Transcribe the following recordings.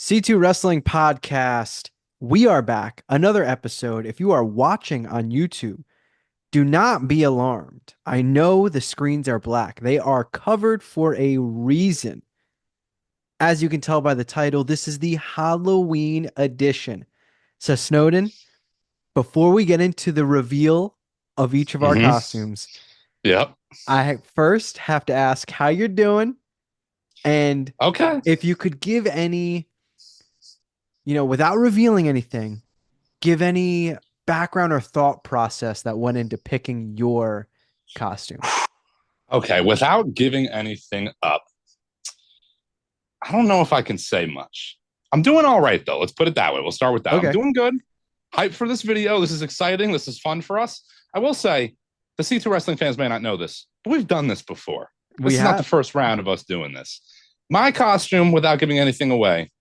C2 Wrestling Podcast. We are back. Another episode. If you are watching on YouTube, do not be alarmed. I know the screens are black. They are covered for a reason. As you can tell by the title, this is the Halloween edition. So, Snowden, before we get into the reveal of each of our hmm costumes, Yep. I first have to ask how you're doing and Okay. if you could give any, without revealing anything, give any background or thought process that went into picking your costume. Okay. Without giving anything up, I don't know if I can say much. I'm doing all right, though. Let's put it that way. We'll start with that. I'm Okay. doing good. Hype for this video. This is exciting. This is fun for us. I will say the C2 Wrestling fans may not know this, but we've done this before. This We is not the have. first round of us doing this. My costume, without giving anything away,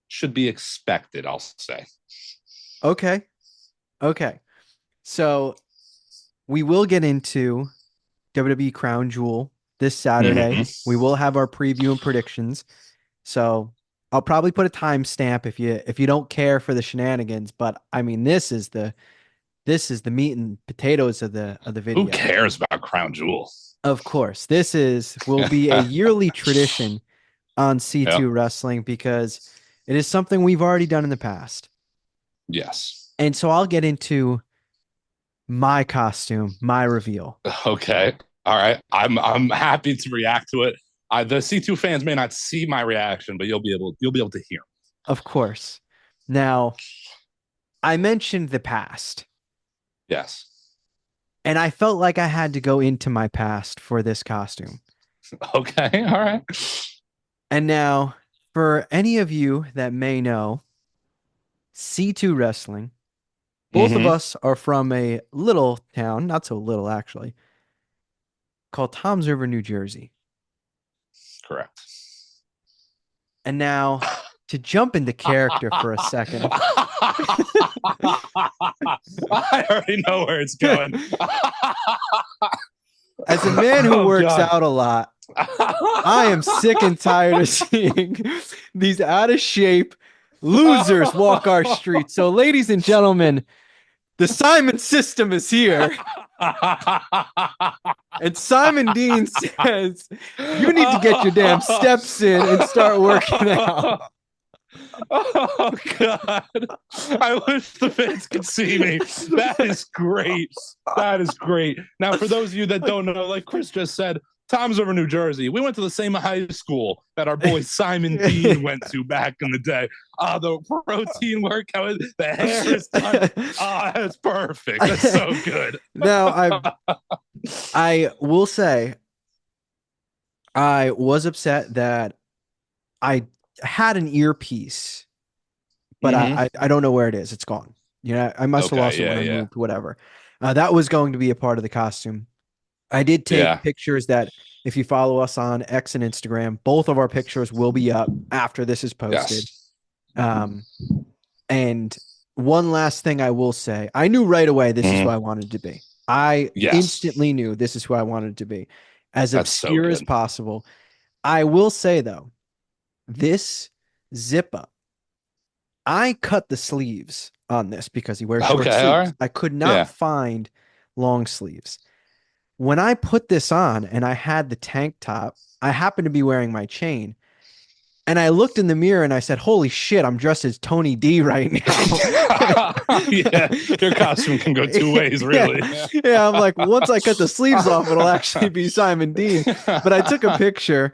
should be expected, I'll say. Okay. Okay. So we will get into WWE Crown Jewel this Saturday. hmm We will have our preview and predictions. So I'll probably put a timestamp if you don't care for the shenanigans, but I mean this is the meat and potatoes of the Who video. cares about Crown Jewel? Of course, will be a yearly tradition on Yep. C2 Wrestling because it is something we've already done in the past. Yes. And so I'll get into my costume, my reveal. Okay. All right. I'm happy to react to it. The C2 fans may not see my reaction, but you'll be able to hear. Of course. Now, I mentioned the past, Yes. and I felt like I had to go into my past for this costume. Okay. All right. And now, for any of you that may know, C2 Wrestling, both of hmm us are from a little town, not so little actually, called Toms River, New Jersey. Correct. And now, to jump into character for a second, I already know where it's going. as a man who Oh works God. out a lot, I am sick and tired of seeing these out of shape losers walk our streets. So, ladies and gentlemen, the Simon system is here. And Simon Dean says, you need to get your damn steps in and start working out. Oh God! I wish the fans could see me. That is great. That is great. Now, for those of you that don't know, like Chris just said, Tom's over New Jersey. We went to the same high school that our boy Simon Dean went to back in the day. The protein workout, the hair is done. That's perfect. That's so good. Now, I will say, I was upset that I had an earpiece, but hmm I don't know where it is. It's gone. I must have lost Okay. it when Yeah. I Yeah. moved, whatever. That was going to be a part of the costume. I did take Yeah. pictures that if you follow us on X and Instagram, both of our pictures will be up after this is posted. Yes. Um, and one last thing I will say, I knew right away this is who hmm I wanted to be. I Yes. instantly knew this is who I wanted to be, as That's so obscure as good. possible. I will say though, this zip up, I cut the sleeves on this because he wears short Okay. All sleeves. right. I could not Yeah. find long sleeves. When I put this on and I had the tank top, I happened to be wearing my chain. And I looked in the mirror and I said, holy shit, I'm dressed as Tony D right now. Yeah. Your costume can go two ways, yeah. really. Yeah. I'm like, once I cut the sleeves off, it'll actually be Simon Dean. But I took a picture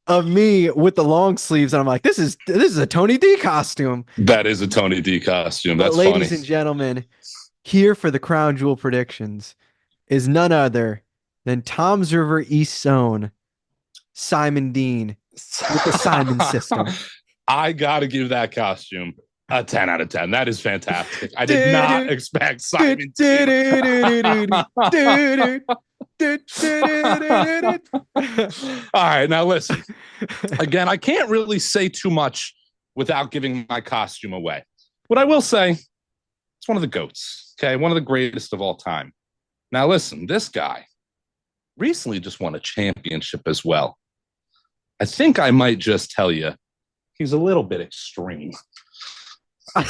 of me with the long sleeves, and I'm like, this is a Tony D costume. That is a Tony D costume. But That's funny. ladies and gentlemen, here for the Crown Jewel predictions is none other than Tom's River East Zone, Simon Dean with the Simon system. I got to give that costume a 10 out of 10. That is fantastic. I did not expect Simon to. All right, now listen. Again, I can't really say too much without giving my costume away. What I will say, it's one of the GOATs, okay? One of the greatest of all time. Now listen, this guy recently just won a championship as well. I think I might just tell you he's a little bit extreme. I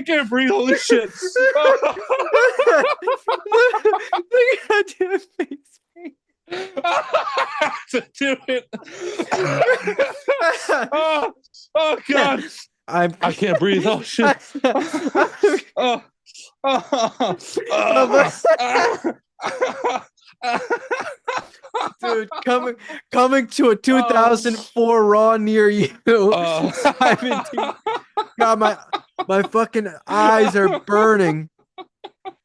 can't breathe. Holy shit. Goddamn face paint. To do it. Oh God. I can't breathe. Oh shit. Dude, coming to a 2004 Raw near you. God, my fucking eyes are burning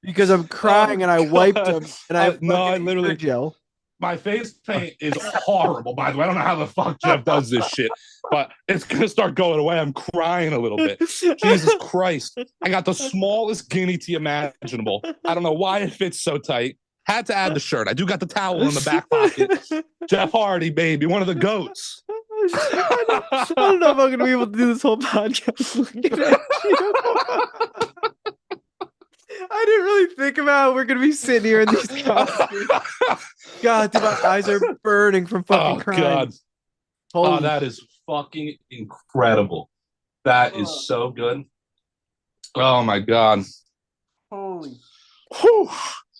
because I'm crying and I wiped them and I literally gel. My face paint is horrible, by the way. I don't know how the fuck Jeff does this shit, but it's gonna start going away. I'm crying a little bit. Jesus Christ. I got the smallest guinea tee imaginable. I don't know why it fits so tight. Had to add the shirt. I do got the towel in the back pocket. Jeff Hardy, baby, one of the goats. I don't know if I'm gonna be able to do this whole podcast. I didn't really think about we're gonna be sitting here in these costumes. God, dude, my eyes are burning from fucking crying. God. Oh, that is fucking incredible. That is so good. Oh my God. Holy. Whew.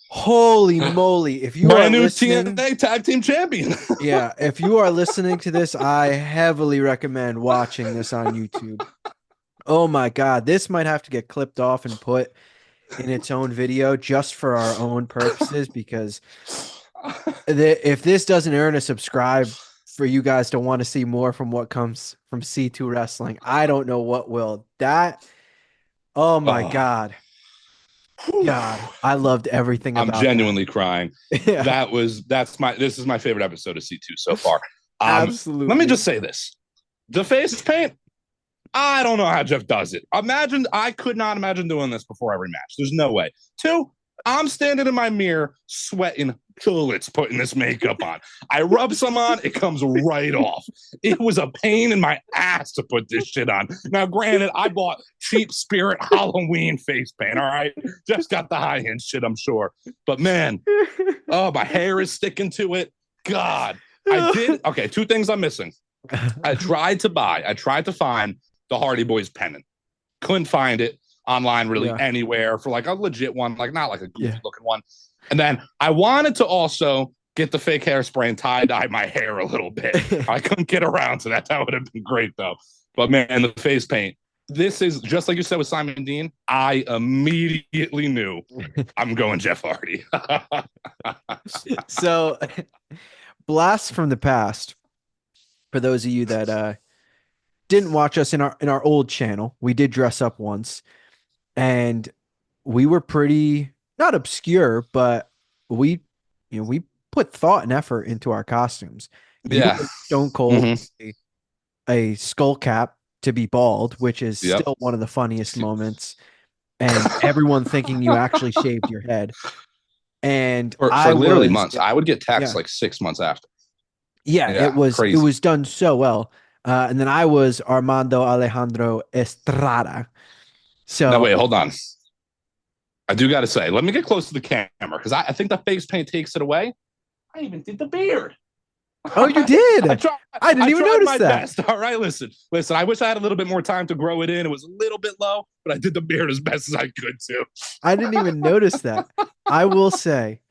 Holy moly. If you brand are new listening, TNA tag team champion. Yeah, if you are listening to this, I heavily recommend watching this on YouTube. Oh my God, this might have to get clipped off and put in its own video just for our own purposes, because if this doesn't earn a subscribe for you guys to want to see more from what comes from C2 Wrestling, I don't know what will. Oh my God. God, I loved everything about I'm genuinely that. crying. Yeah. This is my favorite episode of C2 so far. Absolutely. Let me just say this. The face paint, I don't know how Jeff does it. I could not imagine doing this before every match. There's no way. 2, I'm standing in my mirror sweating bullets putting this makeup on. I rub some on, it comes right off. It was a pain in my ass to put this shit on. Now, granted, I bought cheap Spirit Halloween face paint, all right? Just got the high-end shit, I'm sure. But man, my hair is sticking to it. God, okay, 2 things I'm missing. I tried to find the Hardy Boys pennant. Couldn't find it online really anywhere for like a legit one, like not like a goofy looking one. And then I wanted to also get the fake hairspray and tie-dye my hair a little bit. I couldn't get around to that. That would have been great though. But man, the face paint. This is just like you said with Simon Dean. I immediately knew I'm going Jeff Hardy. So, blast from the past. For those of you that didn't watch us in our old channel, we did dress up once, and we were pretty not obscure, but we put thought and effort into our costumes. Yeah, Stone Cold, a skull cap to be bald, which is still one of the funniest moments, and everyone thinking you actually shaved your head. And for literally months, I would get texts like 6 months after. Yeah, it was done so well. And then I was Armando Alejandro Estrada. So now wait, hold on. I do got to say, let me get close to the camera because I think the face paint takes it away. I even did the beard. Oh, you did? I didn't even notice that. Best. All right, listen. I wish I had a little bit more time to grow it in. It was a little bit low, but I did the beard as best as I could too. I didn't even notice that. I will say,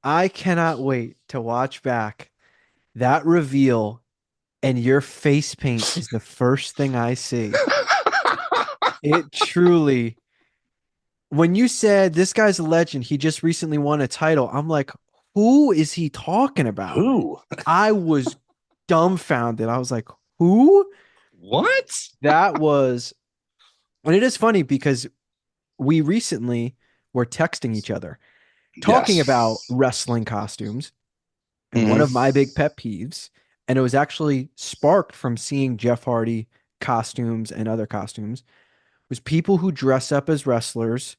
I cannot wait to watch back that reveal, and your face paint is the first thing I see. It truly, when you said this guy's a legend, he just recently won a title, I'm like, who is he talking about? Who? I was dumbfounded. I was like, who? What? That was, and it is funny because we recently were texting each other, talking about wrestling costumes. And one of my big pet peeves, and it was actually sparked from seeing Jeff Hardy costumes and other costumes, was people who dress up as wrestlers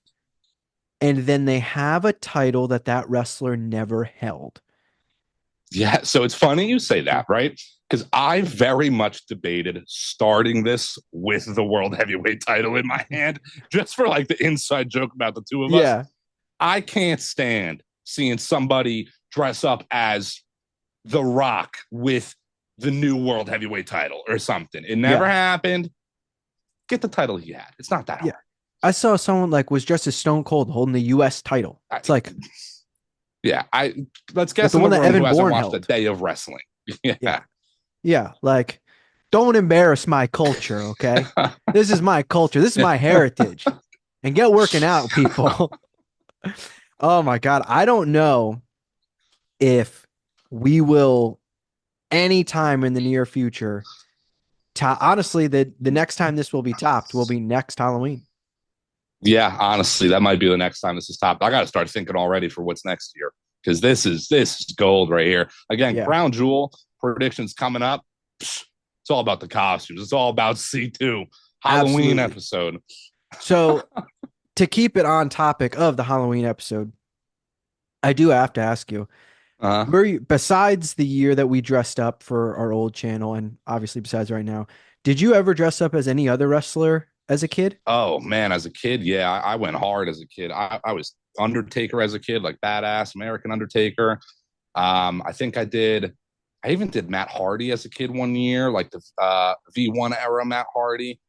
and then they have a title that that wrestler never held. Yeah, so it's funny you say that, right? Because I very much debated starting this with the world heavyweight title in my hand, just for like the inside joke about the two of us. Yeah. I can't stand seeing somebody dress up as The Rock with the new world heavyweight title or something. It never Yeah. happened. Get the title he had. It's not that Yeah. hard. I saw someone like was dressed as Stone Cold holding the US title. I, It's like yeah, I let's like guess the in the one that room who Evan hasn't Bourne watched a held. day of wrestling. Yeah. Yeah. Yeah. Like, don't embarrass my culture, okay? This is my culture. This is my heritage. And get working out, people. Oh my God. I don't know if we will anytime in the near future. Honestly, the next time this will be topped will be next Halloween. Yeah, honestly, that might be the next time this is topped. I got to start thinking already for what's next year because this is gold right here. Again, Yeah, Crown Jewel predictions coming up. Psh, it's all about the costumes. It's all about C2 Halloween absolutely. episode. So to keep it on topic of the Halloween episode, I do have to ask you, Uh-huh. were you, besides the year that we dressed up for our old channel, and obviously besides right now, did you ever dress up as any other wrestler as a kid? Oh man, as a kid, yeah, I went hard as a kid. I was Undertaker as a kid, like badass American Undertaker. I think I did. I even did Matt Hardy as a kid one year, like the V1 era Matt Hardy.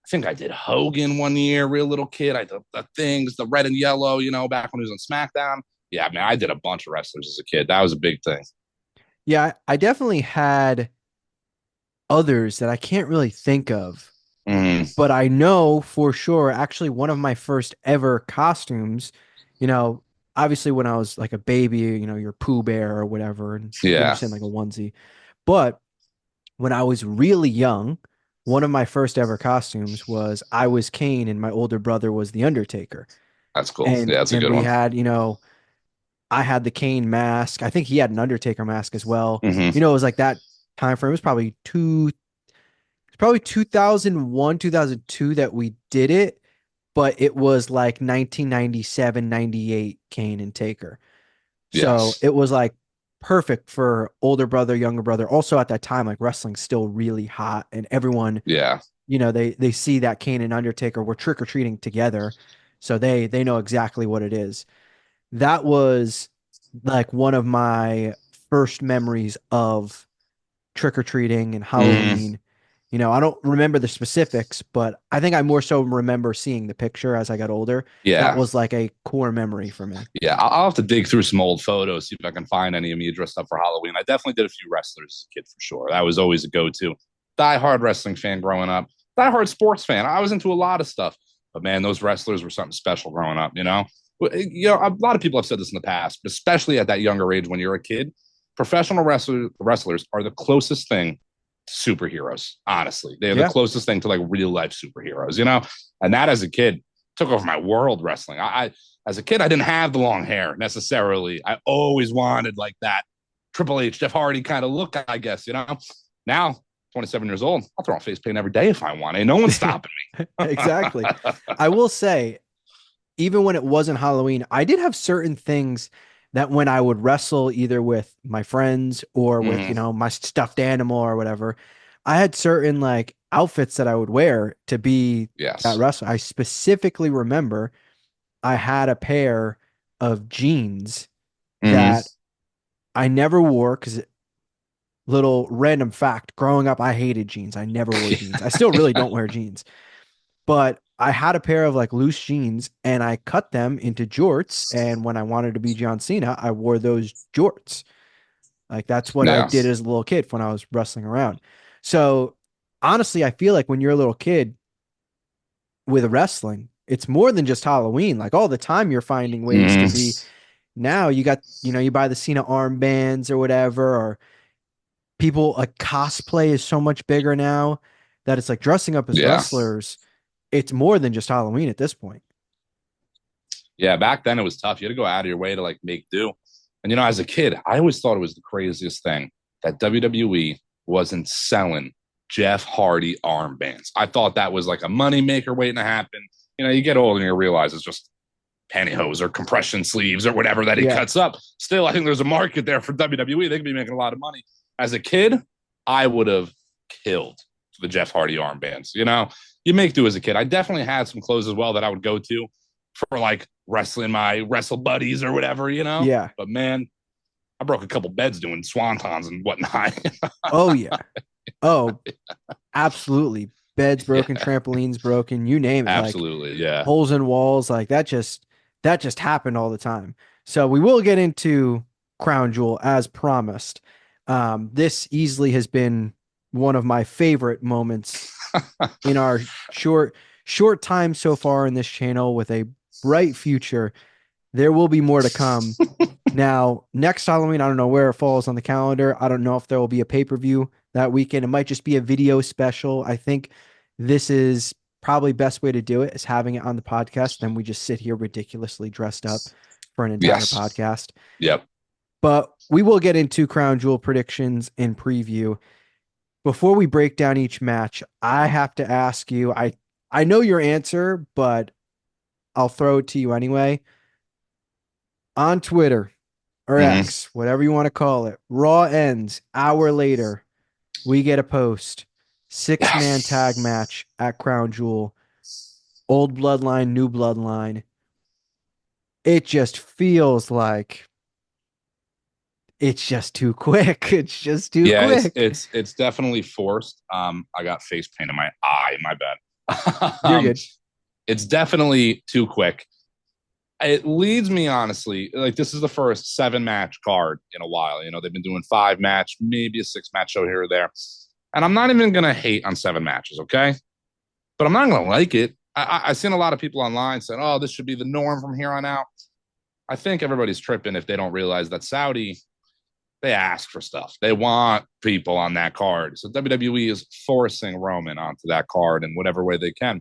I think I did Hogan one year, real little kid. I did the things, the red and yellow, back when he was on SmackDown. Yeah, man, I did a bunch of wrestlers as a kid. That was a big thing. Yeah, I definitely had others that I can't really think of, Mm, but I know for sure, actually, one of my first ever costumes, you know, obviously when I was like a baby, your Pooh Bear or whatever, and you yeah, understand like a onesie. But when I was really young, one of my first ever costumes was I was Kane and my older brother was the Undertaker. that's cool. And Yeah, that's a and good we one. had, I had the Kane mask. I think he had an Undertaker mask as well. Hmm. It was like that time frame. It was probably 2001, 2002 that we did it, but it was like 1997, 98 Kane and Taker. So Yes. it was like perfect for older brother, younger brother. Also at that time, like wrestling's still really hot and everyone, Yeah. they see that Kane and Undertaker were trick or treating together. So they know exactly what it is. That was like one of my first memories of trick or treating and Hmm. Halloween. I don't remember the specifics, but I think I more so remember seeing the picture as I got older. That Yeah. was like a core memory for me. Yeah, I'll have to dig through some old photos, see if I can find any of me dressed up for Halloween. I definitely did a few wrestlers as a kid for sure. That was always a go-to. Die-hard wrestling fan growing up. Die-hard sports fan. I was into a lot of stuff, but man, those wrestlers were something special growing up. A lot of people have said this in the past, but especially at that younger age when you're a kid. Professional wrestlers are the closest thing to superheroes. Honestly, they're the Yeah. closest thing to like real life superheroes. And that as a kid took over my world wrestling. I as a kid, I didn't have the long hair necessarily. I always wanted like that Triple H, Jeff Hardy kind of look, I guess. Now, 27 years old, I'll throw on face paint every day if I want. Ain't no one stopping me. Exactly. I will say, even when it wasn't Halloween, I did have certain things that when I would wrestle either with my friends or with, Mm, my stuffed animal or whatever, I had certain like outfits that I would wear to be that yes. wrestler. I specifically remember I had a pair of jeans Mm, that I never wore because little random fact, growing up, I hated jeans. I never wore jeans. I still really don't wear jeans, but I had a pair of like loose jeans and I cut them into jorts. And when I wanted to be John Cena, I wore those jorts. Like that's what I yeah. did as a little kid when I was wrestling around. So honestly, I feel like when you're a little kid with wrestling, it's more than just Halloween. Like all the time you're finding ways to Mm, be. Now you got, you buy the Cena armbands or whatever, or people like cosplay is so much bigger now that it's like dressing up as yeah. wrestlers. It's more than just Halloween at this point. Yeah. Back then it was tough. You had to go out of your way to like make do. And as a kid, I always thought it was the craziest thing that WWE wasn't selling Jeff Hardy armbands. I thought that was like a moneymaker waiting to happen. You know, you get old and you realize it's just pantyhose or compression sleeves or whatever that he Yeah. cuts up. Still, I think there's a market there for WWE. They could be making a lot of money. As a kid, I would have killed the Jeff Hardy armbands. You know, you make do as a kid. I definitely had some clothes as well that I would go to for like wrestling my wrestle buddies or whatever, you know. Yeah. But man, I broke a couple beds doing swantons and whatnot. Oh yeah. Oh, absolutely. Beds broken, Yeah, trampolines broken, you name it. Like absolutely. Yeah. holes in walls, like that just happened all the time. So we will get into Crown Jewel as promised. This easily has been one of my favorite moments in our short time so far in this channel with a bright future. There will be more to come. Now, next Halloween, I don't know where it falls on the calendar. I don't know if there will be a pay-per-view that weekend. It might just be a video special. I think this is probably best way to do it is having it on the podcast. Then we just sit here ridiculously dressed up for an entire Yes. podcast. Yep. But we will get into Crown Jewel predictions and preview. Before we break down each match, I have to ask you, I know your answer, but I'll throw it to you anyway. On Twitter or Mm-hmm. X, whatever you want to call it, Raw ends, hour later, we get a post. 6-man tag Yes. match at Crown Jewel. Old bloodline, new bloodline. It just feels like it's just too quick. It's just too Yeah, quick. it's definitely forced. I got face paint in my eye, my bad. You're good. It's definitely too quick. It leads me honestly, like this is the first 7-match card in a while. You know, they've been doing 5-match, maybe a 6-match show here or there. And I'm not even gonna hate on 7 matches, okay? But I'm not gonna like it. I've seen a lot of people online saying, "Oh, this should be the norm from here on out." I think everybody's tripping if they don't realize that Saudi, they ask for stuff. They want people on that card. So WWE is forcing Roman onto that card in whatever way they can.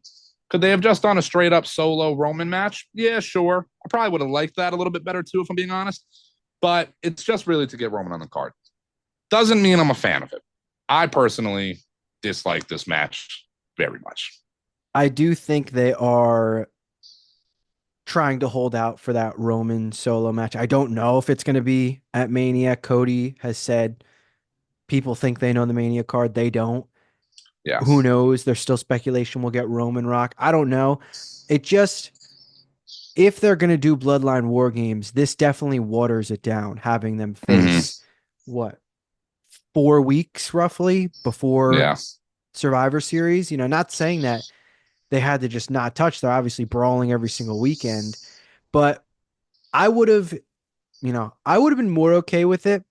Could they have just done a straight up solo Roman match? Yeah, sure. I probably would have liked that a little bit better too, if I'm being honest. But it's just really to get Roman on the card. Doesn't mean I'm a fan of it. I personally dislike this match very much. I do think they are trying to hold out for that Roman solo match. I don't know if it's going to be at Mania. Cody has said people think they know the Mania card. They don't. Yeah. Who knows? There's still speculation we'll get Roman Rock. I don't know. It just, if they're going to do Bloodline War Games, this definitely waters it down, having them face what, 4 weeks roughly before Yeah. Survivor Series. You know, not saying that they had to just not touch. They're obviously brawling every single weekend, but I would have, I would have been more okay with it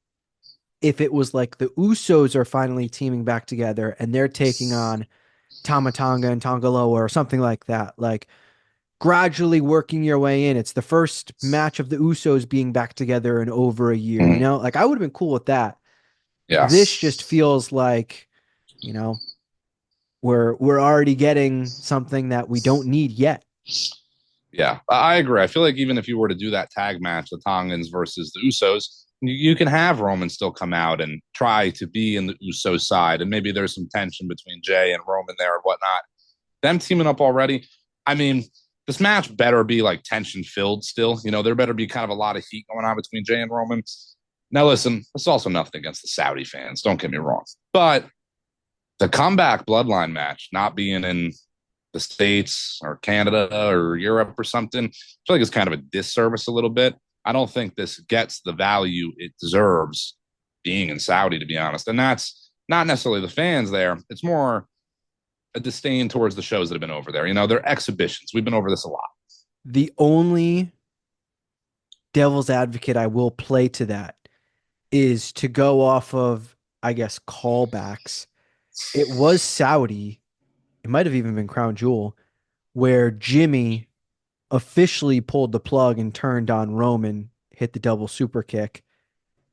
if it was like the Usos are finally teaming back together and they're taking on Tama Tonga and Tongaloa or something like that. Like gradually working your way in. It's the first match of the Usos being back together in over a year, Mm-hmm. Like I would have been cool with that. Yeah. This just feels like, you know, we're already getting something that we don't need yet. Yeah, I agree. I feel like even if you were to do that tag match, the Tongans versus the Usos, you can have Roman still come out and try to be in the Uso side. And maybe there's some tension between Jay and Roman there and whatnot. Them teaming up already. I mean, this match better be like tension filled still. You know, there better be kind of a lot of heat going on between Jay and Roman. Now, listen, it's also nothing against the Saudi fans. Don't get me wrong. But the comeback bloodline match not being in the States or Canada or Europe or something, I feel like it's kind of a disservice a little bit. I don't think this gets the value it deserves being in Saudi, to be honest. And that's not necessarily the fans there. It's more a disdain towards the shows that have been over there. You know, they're exhibitions. We've been over this a lot. The only devil's advocate I will play to that is to go off of, I guess, callbacks. It was Saudi. It might have even been Crown Jewel, where Jimmy officially pulled the plug and turned on Roman, hit the double super kick,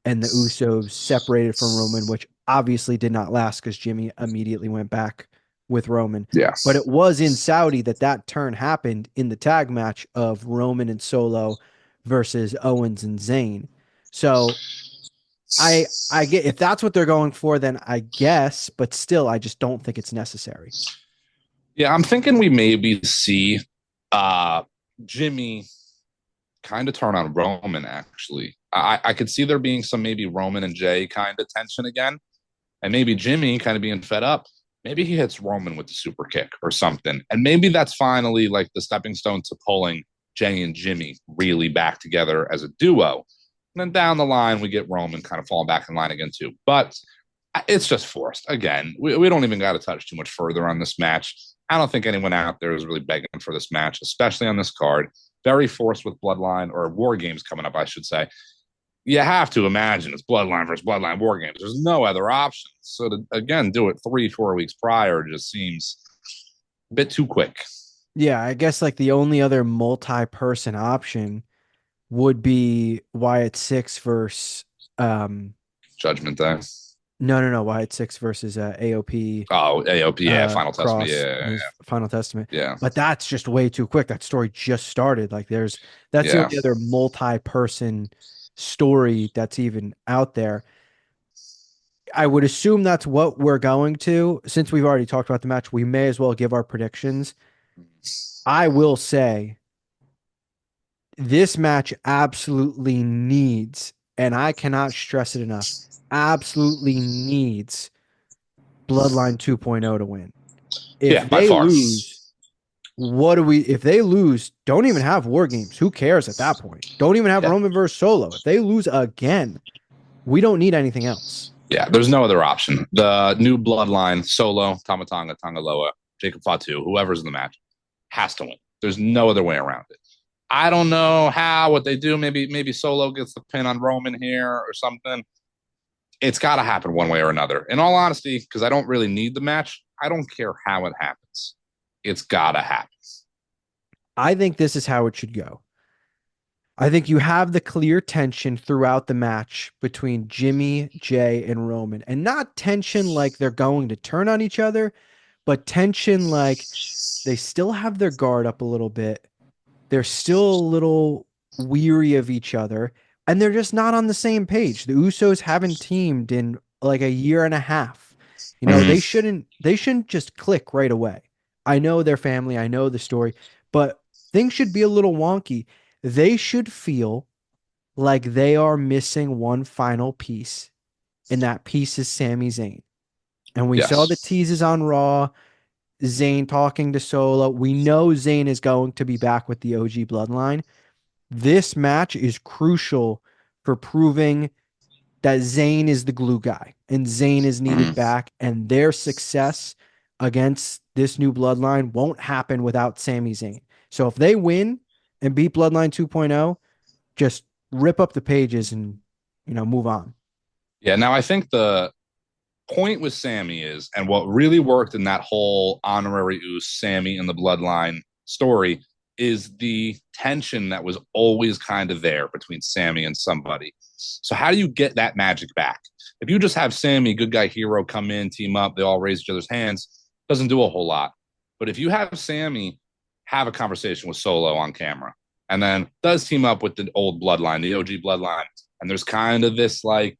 and the Usos separated from Roman, which obviously did not last because Jimmy immediately went back with Roman. Yes. But it was in Saudi that turn happened in the tag match of Roman and Solo versus Owens and Zayn. So I get if that's what they're going for, then I guess, but still, I just don't think it's necessary. Yeah, I'm thinking we maybe see uh Jimmy kind of turn on Roman actually. I could see there being some maybe Roman and Jay kind of tension again. And maybe Jimmy kind of being fed up. Maybe he hits Roman with the super kick or something. And maybe that's finally like the stepping stone to pulling Jay and Jimmy really back together as a duo. And then down the line, we get Roman kind of falling back in line again, too. But it's just forced. Again, we don't even got to touch too much further on this match. I don't think anyone out there is really begging for this match, especially on this card. Very forced with Bloodline or War Games coming up, I should say. You have to imagine it's Bloodline versus Bloodline War Games. There's no other options. So to again do it 3-4 weeks prior just seems a bit too quick. Yeah, I guess like the only other multi-person option would be Wyatt Six versus Judgment Day. no, Wyatt Six versus AOP Oh, AOP, yeah, Final Testament, Cross yeah, in his Final Testament. yeah, But that's just way too quick. That story just started. Like that's the yeah. only other multi-person story that's even out there. I would assume that's what we're going to. Since we've already talked about the match, we may as well give our predictions. I will say this match absolutely needs, and I cannot stress it enough, absolutely needs Bloodline 2.0 to win. If Yeah, by they far. lose, if they lose, don't even have War Games. Who cares at that point? Don't even have Yeah, Roman versus Solo. If they lose again, we don't need anything else. yeah. There's no other option. The new Bloodline, Solo, Tamatanga, Tangaloa, Jacob Fatu, whoever's in the match, has to win. There's no other way around it. I don't know what they do. Maybe Solo gets the pin on Roman here or something. It's got to happen one way or another. In all honesty, because I don't really need the match, I don't care how it happens. It's got to happen. I think this is how it should go. I think you have the clear tension throughout the match between Jimmy, Jay, and Roman, and not tension like they're going to turn on each other, but tension like they still have their guard up a little bit. They're still a little weary of each other, and they're just not on the same page. The Usos haven't teamed in like a year and a half. You know, Mm-hmm. they shouldn't just click right away. I know their family, I know the story, but things should be a little wonky. They should feel like they are missing one final piece, and that piece is Sami Zayn. And we saw the Yes. teases on Raw, Zayn talking to Solo. We know Zayn is going to be back with the OG bloodline. This match is crucial for proving that Zayn is the glue guy and Zayn is needed Mm-hmm. back, and their success against this new bloodline won't happen without Sami Zayn. So if they win and beat Bloodline 2.0, just rip up the pages and move on. Yeah. Now I think the point with Sammy is, and what really worked in that whole honorary Uce, Sammy and the Bloodline story, is the tension that was always kind of there between Sammy and somebody. So how do you get that magic back? If you just have Sammy, good guy hero, come in, team up, they all raise each other's hands, doesn't do a whole lot. But if you have Sammy have a conversation with Solo on camera, and then does team up with the old bloodline, the OG bloodline, and there's kind of this like,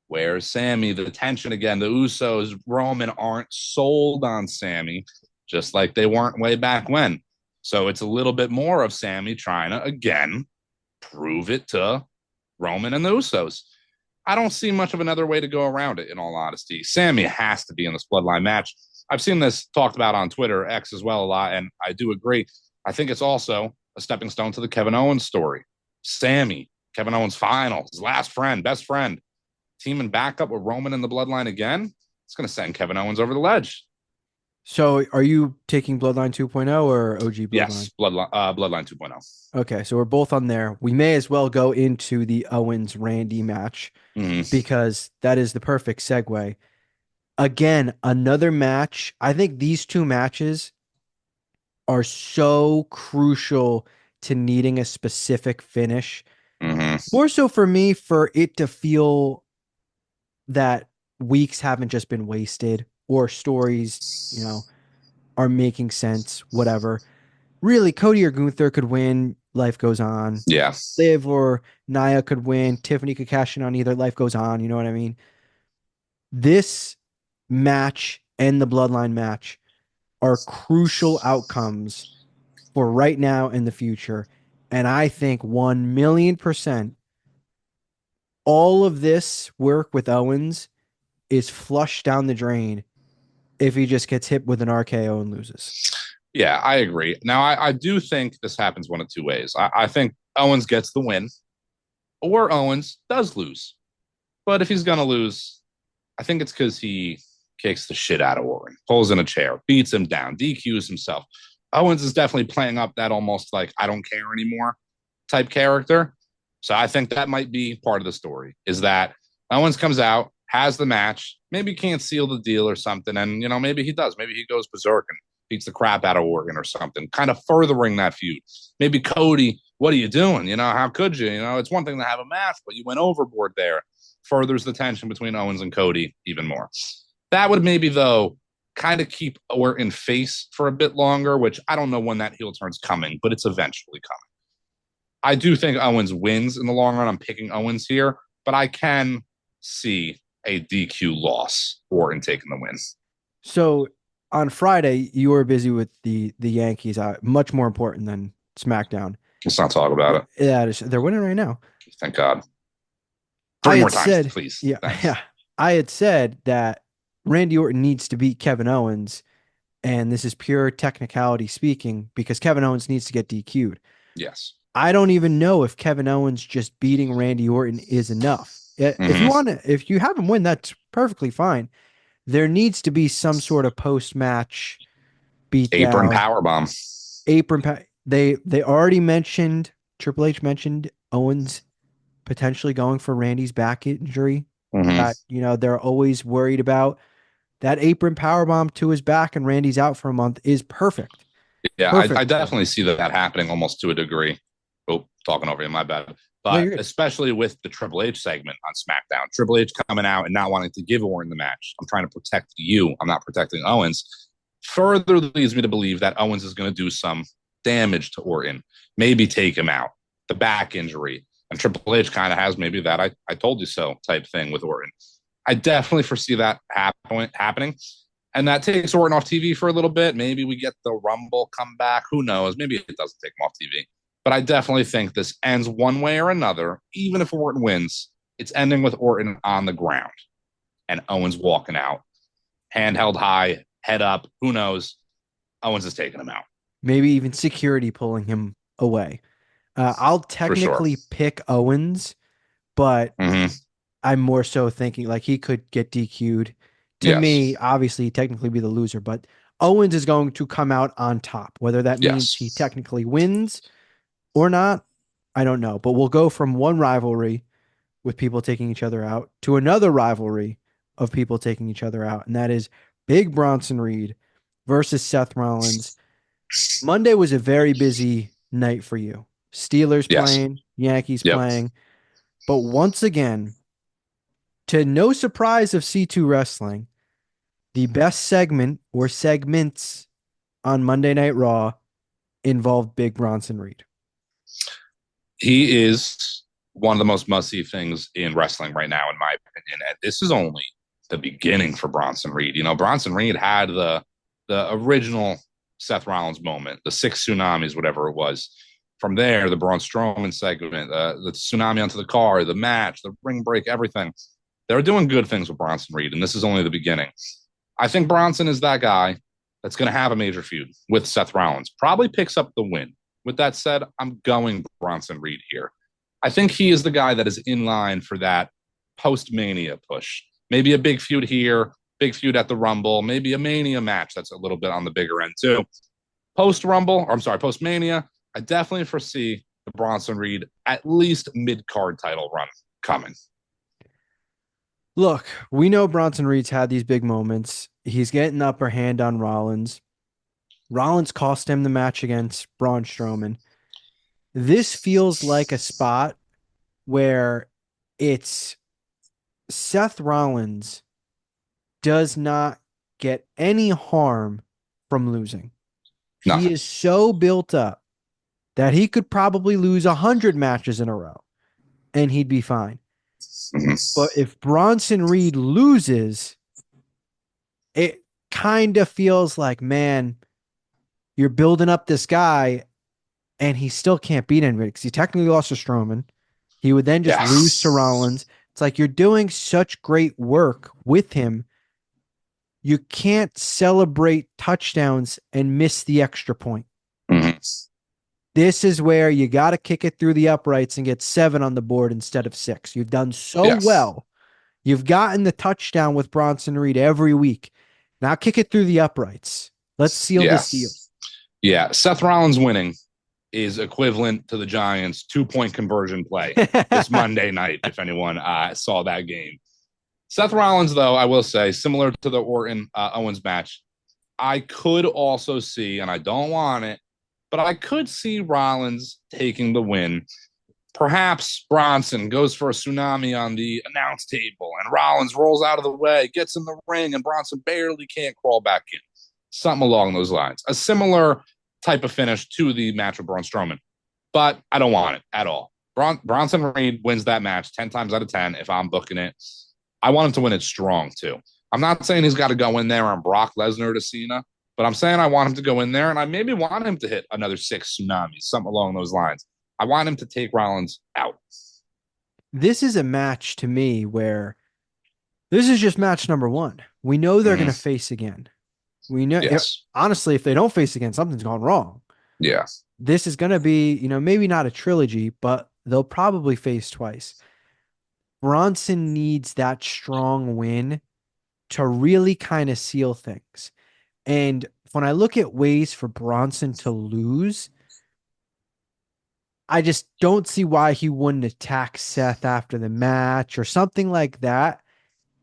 where's Sammy? The tension again. The Usos, Roman aren't sold on Sammy, just like they weren't way back when. So it's a little bit more of Sammy trying to, again, prove it to Roman and the Usos. I don't see much of another way to go around it, in all honesty. Sammy has to be in this bloodline match. I've seen this talked about on Twitter, X as well, a lot, and I do agree. I think it's also a stepping stone to the Kevin Owens story. Sammy, Kevin Owens' final, his last friend, best friend, teaming back up with Roman in the bloodline again. It's going to send Kevin Owens over the ledge. So are you taking Bloodline 2.0 or OG Bloodline? Yes, Bloodline 2.0. Okay, so we're both on there. We may as well go into the Owens Randy match Mm-hmm. because that is the perfect segue. Again, another match. I think these two matches are so crucial to needing a specific finish. Mm-hmm. More so for me, for it to feel that weeks haven't just been wasted or stories, are making sense, whatever. Really, Cody or Gunther could win. life goes on. Yeah. Liv or Nia could win. Tiffany could cash in on either. Life goes on. You know what I mean? This match and the Bloodline match are crucial outcomes for right now and the future. And I think 1,000,000% all of this work with Owens is flushed down the drain if he just gets hit with an RKO and loses. Yeah, I agree. Now, I do think this happens one of two ways. I think Owens gets the win, or Owens does lose. But if he's going to lose, I think it's because he kicks the shit out of Orton, pulls in a chair, beats him down, DQs himself. Owens is definitely playing up that almost like I don't care anymore type character. So I think that might be part of the story is that Owens comes out, has the match, maybe can't seal the deal or something. And, maybe he does. Maybe he goes berserk and beats the crap out of Orton or something, kind of furthering that feud. Maybe Cody, what are you doing? How could you? It's one thing to have a match, but you went overboard there. Furthers the tension between Owens and Cody even more. That would maybe, though, kind of keep Orton face for a bit longer, which I don't know when that heel turn's coming, but it's eventually coming. I do think Owens wins in the long run. I'm picking Owens here, but I can see a DQ loss, Orton taking the win. So on Friday, you were busy with the Yankees, much more important than SmackDown. Let's not talk about it. Yeah, they're winning right now. Thank God. I Three more had times, said, please. yeah, Thanks. yeah. I had said that Randy Orton needs to beat Kevin Owens, and this is pure technicality speaking because Kevin Owens needs to get DQ'd. Yes. I don't even know if Kevin Owens just beating Randy Orton is enough. If you Mm-hmm. want to, if you have him win, that's perfectly fine. There needs to be some sort of post-match Apron beatdown. power bomb. They already mentioned Triple H mentioned Owens potentially going for Randy's back injury Mm-hmm. that they're always worried about. That apron powerbomb to his back and Randy's out for a month is perfect. Yeah, I Perfect for him. definitely see that happening almost to a degree. Oh, talking over you, my bad. No, But you're good. especially with the Triple H segment on SmackDown, Triple H coming out and not wanting to give Orton the match. I'm trying to protect you. I'm not protecting Owens. Further leads me to believe that Owens is going to do some damage to Orton, maybe take him out, the back injury. And Triple H kind of has maybe that I told you so type thing with Orton. I definitely foresee that happening. And that takes Orton off TV for a little bit. Maybe we get the Rumble come back. Who knows? Maybe it doesn't take him off TV. But I definitely think this ends one way or another. Even if Orton wins, it's ending with Orton on the ground and Owens walking out, hand held high, head up. Who knows? Owens is taking him out Maybe even security pulling him away. I'll for sure. technically pick Owens, but Mm-hmm. I'm more so thinking like he could get DQ'd. To me, Yes. obviously, he'd technically be the loser, but Owens is going to come out on top. Whether that means he Yes. technically wins or not, I don't know. But we'll go from one rivalry with people taking each other out to another rivalry of people taking each other out, and that is Big Bronson Reed versus Seth Rollins. Monday was a very busy night for you. Steelers Yes. playing, Yankees Yep. playing, but once again, to no surprise of C2 Wrestling, the best segment or segments on Monday Night Raw involved Big Bronson Reed. He is one of the most must see things in wrestling right now, in my opinion. And this is only the beginning for Bronson Reed. Bronson Reed had the original Seth Rollins moment, the six tsunamis, whatever it was. From there, the Braun Strowman segment, the tsunami onto the car, the match, the ring break, everything. They're doing good things with Bronson Reed, and this is only the beginning. I think Bronson is that guy that's going to have a major feud with Seth Rollins. Probably picks up the win. With that said, I'm going Bronson Reed here. I think he is the guy that is in line for that post-Mania push. Maybe a big feud here, big feud at the Rumble, maybe a Mania match that's a little bit on the bigger end too. Post-Rumble, or I'm sorry, post-Mania, I definitely foresee the Bronson Reed at least mid-card title run coming. Look, we know Bronson Reed's had these big moments. He's getting the upper hand on Rollins. Rollins cost him the match against Braun Strowman. This feels like a spot where it's Seth Rollins does not get any harm from losing. Nothing. He is so built up that he could probably lose 100 matches in a row and he'd be fine. Mhm. But if Bronson Reed loses, it kind of feels like, man, you're building up this guy and he still can't beat anybody because he technically lost to Strowman. He would then just Yeah. lose to Rollins. It's like you're doing such great work with him. You can't celebrate touchdowns and miss the extra point. Mhm. This is where you got to kick it through the uprights and get 7 on the board instead of 6. You've done so Yes. well. You've gotten the touchdown with Bronson Reed every week. Now kick it through the uprights. Let's seal Yeah. this deal. Yeah. Seth Rollins winning is equivalent to the Giants' 2-point conversion play this Monday night, if anyone saw that game. Seth Rollins, though, I will say, similar to the Orton Owens match, I could also see, and I don't want it, but I could see Rollins taking the win. Perhaps Bronson goes for a tsunami on the announce table, and Rollins rolls out of the way, gets in the ring, and Bronson barely can't crawl back in. Something along those lines. A similar type of finish to the match with Braun Strowman. But I don't want it at all. Bronson Reed wins that match 10 times out of 10 if I'm booking it. I want him to win it strong, too. I'm not saying he's got to go in there on Brock Lesnar to Cena, but I'm saying I want him to go in there, and I maybe want him to hit another 6 tsunamis, something along those lines. I want him to take Rollins out. This is a match to me where this is just match number 1. We know they're going to face again. We know, Yes. honestly, if they don't face again, something's gone wrong. Yeah. This is going to be, maybe not a trilogy, but they'll probably face twice. Bronson needs that strong win to really kind of seal things. And when I look at ways for Bronson to lose, I just don't see why he wouldn't attack Seth after the match or something like that.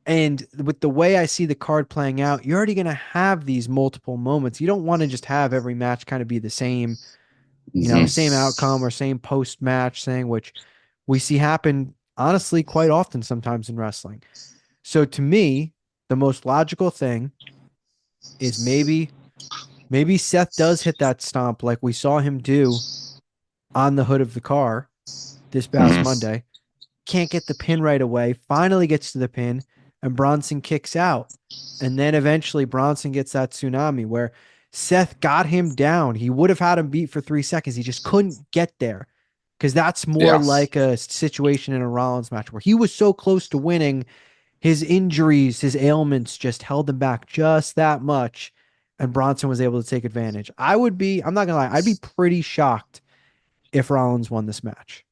And with the way I see the card playing out, you're already going to have these multiple moments. You don't want to just have every match kind of be the same, Mm-hmm. same outcome or same post match thing, which we see happen honestly quite often sometimes in wrestling. So to me, the most logical thing is maybe Seth does hit that stomp like we saw him do on the hood of the car this past Mm-hmm. Monday. Can't get the pin right away, finally gets to the pin, and Bronson kicks out. And then eventually Bronson gets that tsunami where Seth got him down. He would have had him beat for 3 seconds. He just couldn't get there because that's more Yeah. like a situation in a Rollins match where he was so close to winning. His injuries, his ailments just held him back just that much. And Bronson was able to take advantage. I'm not going to lie, I'd be pretty shocked if Rollins won this match.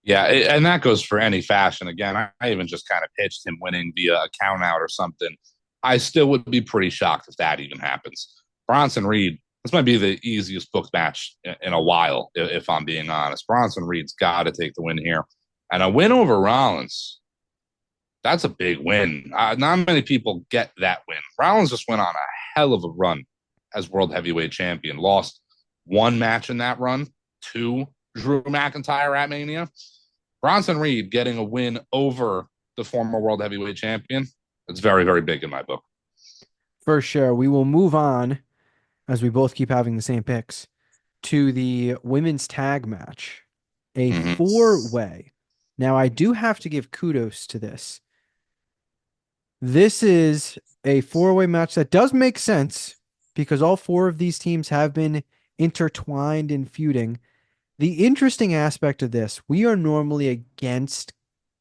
Yeah, and that goes for any fashion. Again, I even just kind of pitched him winning via a count out or something. I still would be pretty shocked if that even happens. Bronson Reed, this might be the easiest booked match in a while, if I'm being honest. Bronson Reed's got to take the win here. And a win over Rollins, that's a big win. Not many people get that win. Rollins just went on a hell of a run as world heavyweight champion. Lost 1 match in that run, 2 Drew McIntyre at Mania. Bronson Reed getting a win over the former world heavyweight champion. It's very, very big in my book. For sure. We will move on as we both keep having the same picks to the women's tag match, a Mm-hmm. 4-way. Now, I do have to give kudos to this. This is a 4-way match that does make sense because all 4 of these teams have been intertwined in feuding. The interesting aspect of this, we are normally against,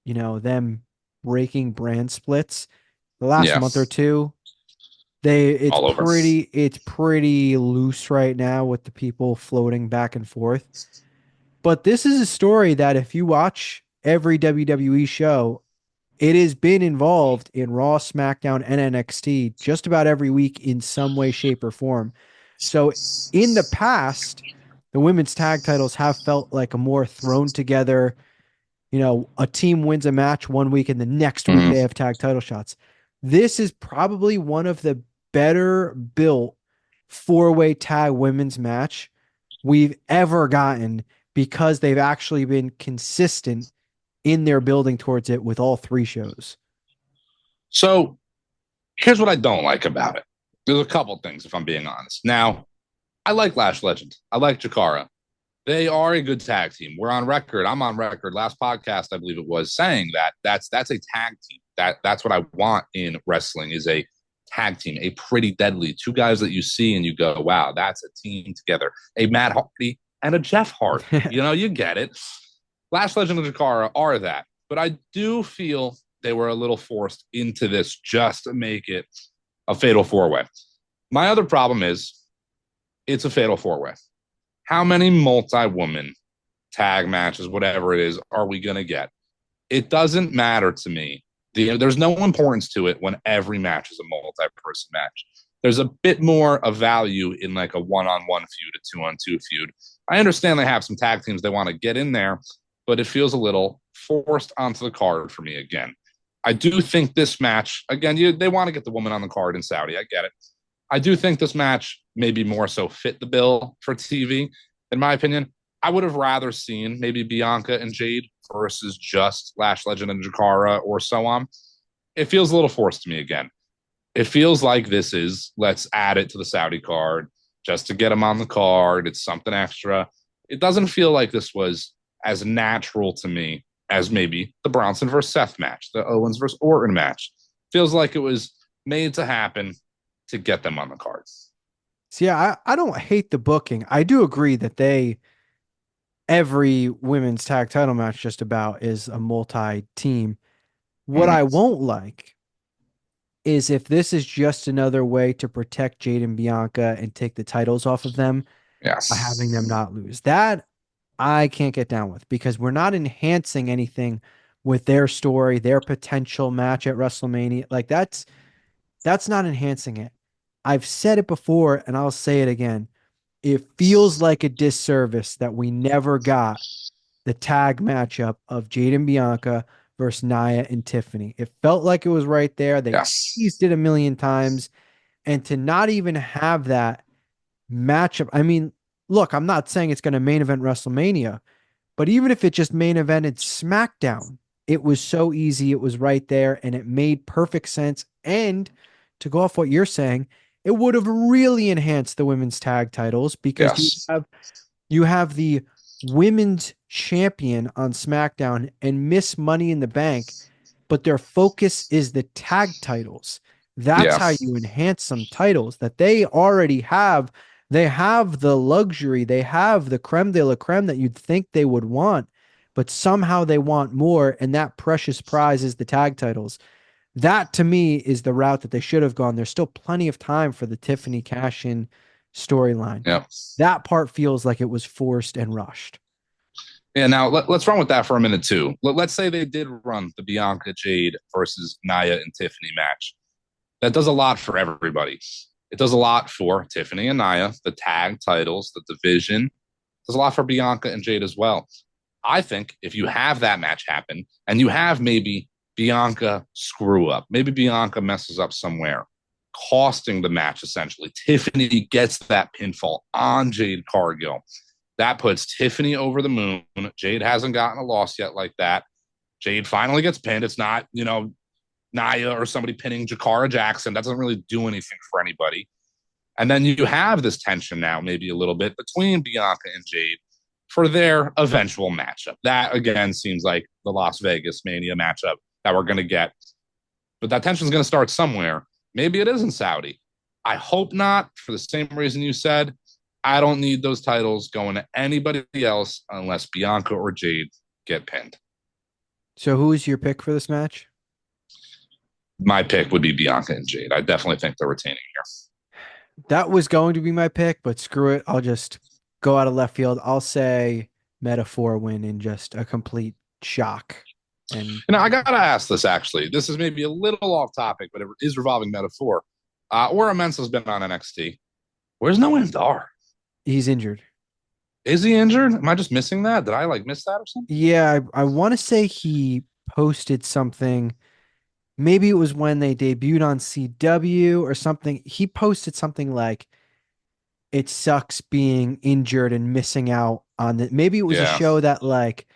them breaking brand splits. The last Yeah, month or two, all over. it's pretty loose right now with the people floating back and forth. But this is a story that if you watch every WWE show, it has been involved in Raw, SmackDown, and NXT just about every week in some way, shape, or form. So in the past, the women's tag titles have felt like a more thrown together, a team wins a match one week and the next week Mm-hmm. they have tag title shots. This is probably one of the better built 4-way tag women's match we've ever gotten because they've actually been consistent in their building towards it with all 3 shows. So here's what I don't like about it. There's a couple things, if I'm being honest. Now, I like Lash Legend. I like Jakara. They are a good tag team. We're on record. I'm on record. Last podcast, I believe it was, saying that that's a tag team. That's what I want in wrestling is a tag team, a pretty deadly two guys that you see and you go, wow, that's a team together. A Matt Hardy and a Jeff Hardy. You know, you get it. Last Legend of Jakara are that, but I do feel they were a little forced into this just to make it a fatal four way. My other problem is it's a fatal four way. How many multi-woman tag matches, whatever it is, are we going to get? It doesn't matter to me. There's no importance to it when every match is a multi-person match. There's a bit more of value in like a one-on-one feud, a two-on-two feud. I understand they have some tag teams they want to get in there, but it feels a little forced onto the card for me again. I do think this match, again, they want to get the woman on the card in Saudi. I get it. I do think this match maybe more so fit the bill for TV. In my opinion, I would have rather seen maybe Bianca and Jade versus just Lash Legend and Jakara or so on. It feels a little forced to me again. It feels like this is, let's add it to the Saudi card just to get them on the card. It's something extra. It doesn't feel like this was as natural to me as maybe the Bronson versus Seth match, the Owens versus Orton match. Feels like it was made to happen to get them on the cards. So yeah, I don't hate the booking. I do agree that every women's tag title match just about is a multi-team. What I won't like is if this is just another way to protect Jade and Bianca and take the titles off of them by having them Yes. not lose. That I can't get down with because we're not enhancing anything with their story, their potential match at WrestleMania. Like that's not enhancing it. I've said it before and I'll say it again. It feels like a disservice that we never got the tag matchup of Jade and Bianca versus Nia and Tiffany. It felt like it was right there. They Yes. teased it a million times. And to not even have that matchup, I mean, look, I'm not saying it's going to main event WrestleMania, but even if it just main evented SmackDown, it was so easy. It was right there and it made perfect sense. And to go off what you're saying, it would have really enhanced the women's tag titles because Yes. you have the women's champion on SmackDown and Miss Money in the Bank, but their focus is the tag titles. That's Yeah. how you enhance some titles that they already have. They have the luxury, they have the creme de la creme that you'd think they would want, but somehow they want more, and that precious prize is the tag titles. That to me is the route that they should have gone. There's still plenty of time for the Tiffany cash in storyline. Yeah. That part feels like it was forced and rushed. Yeah. Now let's run with that for a minute too. Let's say they did run the Bianca Jade versus Nia and Tiffany match. That does a lot for everybody. It does a lot for Tiffany and Nia, the tag titles, the division. It does a lot for Bianca and Jade as well. I think if you have that match happen and you have maybe Bianca screw up, maybe Bianca messes up somewhere, costing the match essentially. Tiffany gets that pinfall on Jade Cargill. That puts Tiffany over the moon. Jade hasn't gotten a loss yet like that. Jade finally gets pinned. It's not, Nia or somebody pinning Jakara Jackson. That doesn't really do anything for anybody. And then you have this tension now, maybe a little bit between Bianca and Jade for their eventual matchup. That, again, seems like the Las Vegas Mania matchup that we're going to get. But that tension is going to start somewhere. Maybe it is in Saudi. I hope not, for the same reason you said. I don't need those titles going to anybody else unless Bianca or Jade get pinned. So who is your pick for this match? My pick would be Bianca and Jade. I definitely think they're retaining here. That was going to be my pick, but screw it. I'll just go out of left field. I'll say Metaphor win in just a complete shock. And I gotta ask this actually. This is maybe a little off topic, but it is revolving Metaphor. Or Mensa's been on NXT. Where's Noam Dar? he's injured. Is he injured? Am I just missing that? Did I miss that or something? Yeah, I want to say he posted something. Maybe it was when they debuted on CW or something. He posted something like, it sucks being injured and missing out on it. Maybe it was a Yeah, show that like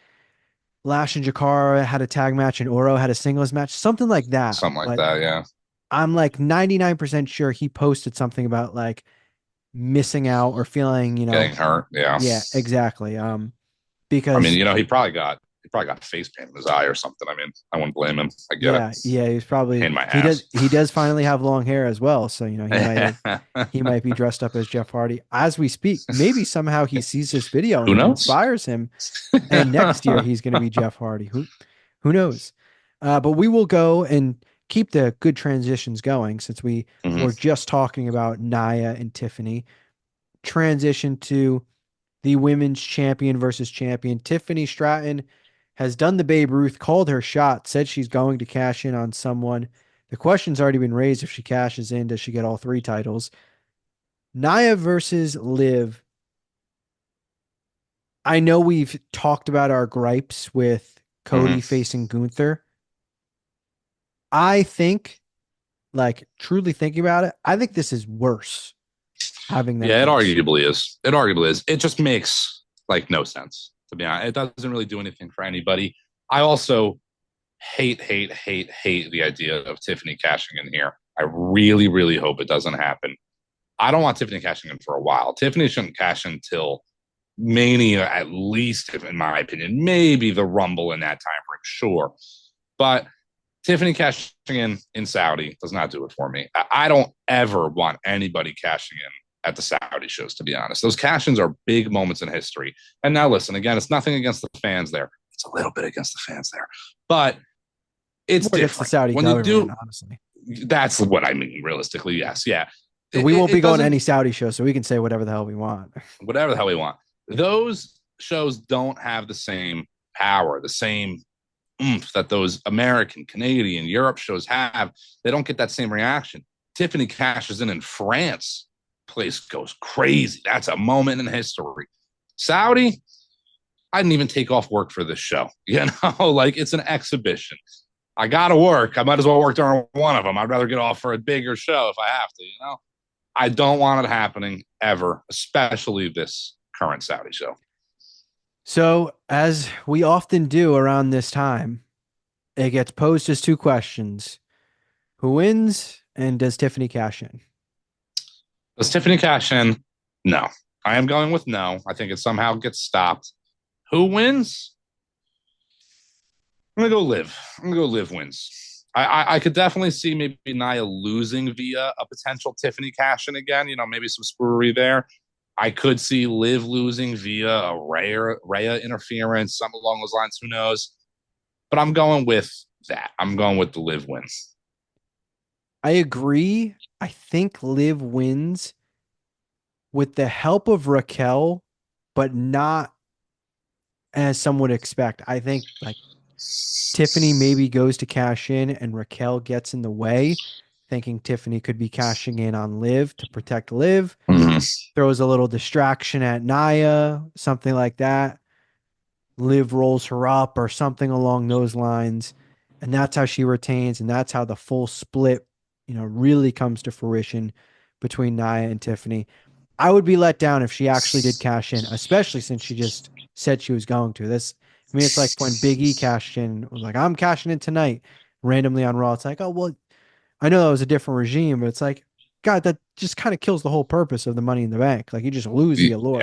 Lash and Jakara had a tag match and Oro had a singles match, something like that. something like But that. Yeah, I'm like 99% sure he posted something about like missing out or feeling, Getting hurt. Yeah. yeah, exactly. I mean, Because he probably got face paint in his eye or something. I mean, I wouldn't blame him. I get it. yeah, he's probably Pain in my he does ass. finally have long hair as well. So, he might be dressed up as Jeff Hardy as we speak. Maybe somehow he sees this video Who and it knows? inspires him, and next year he's going to be Jeff Hardy. Who knows? But we will go and keep the good transitions going since we Mhm. were just talking about Nia and Tiffany. Transition to the women's champion versus champion. Tiffany Stratton has done the Babe Ruth, called her shot, said she's going to cash in on someone. The question's already been raised. If she cashes in, does she get all three titles? Nia versus Liv. I know we've talked about our gripes with Cody Mhm. facing Gunther. I think, like, truly thinking about it, I think this is worse having them Yeah, it face. arguably is. It arguably is. It just makes like no sense, to be honest. It doesn't really do anything for anybody. I also hate the idea of Tiffany cashing in here. I really, really hope it doesn't happen. I don't want Tiffany cashing in for a while. Tiffany shouldn't cash in until Mania, at least, in my opinion. Maybe the Rumble in that time frame, sure. But Tiffany cashing in Saudi does not do it for me. I don't ever want anybody cashing in at the Saudi shows, to be honest. Those cash ins are big moments in history. And now, listen, again, it's nothing against the fans there. It's a little bit against the fans there, but It's it's more against the different. Saudi When you government, do, honestly. that's what I mean, realistically, yes. Yeah. We won't be It going to doesn't, any Saudi show, so we can say whatever the hell we want. whatever the hell we want. Those shows don't have the same power, the same oomph that those American, Canadian, Europe shows have. They don't get that same reaction. Tiffany cashes in France. Place goes crazy. That's a moment in history. Saudi, I didn't even take off work for this show. Like it's an exhibition. I got to work. I might as well work during one of them. I'd rather get off for a bigger show if I have to. I don't want it happening ever, especially this current Saudi show. So, as we often do around this time, it gets posed as two questions: who wins, and does Tiffany cash in? Does Tiffany cash in? No. I am going with no. I think it somehow gets stopped. Who wins? I'm gonna go live. I'm gonna go live wins. I could definitely see maybe Nia losing via a potential Tiffany cash in again. Maybe some spoorery there. I could see Liv losing via a Rhea interference, something along those lines. Who knows? But I'm going with that. I'm going with the Liv wins. I agree. I think Liv wins with the help of Raquel, but not as some would expect. I think like Tiffany maybe goes to cash in and Raquel gets in the way, thinking Tiffany could be cashing in on Liv to protect Liv, Mm-hmm. throws a little distraction at Naya, something like that. Liv rolls her up or something along those lines. And that's how she retains. And that's how the full split, really comes to fruition between Naya and Tiffany. I would be let down if she actually did cash in, especially since she just said she was going to. It's like when Big E cashed in, was like, I'm cashing in tonight randomly on Raw. It's like, oh, well, I know that was a different regime, but it's like, God, that just kind of kills the whole purpose of the Money in the Bank. Like, you just lose the Yeah. allure.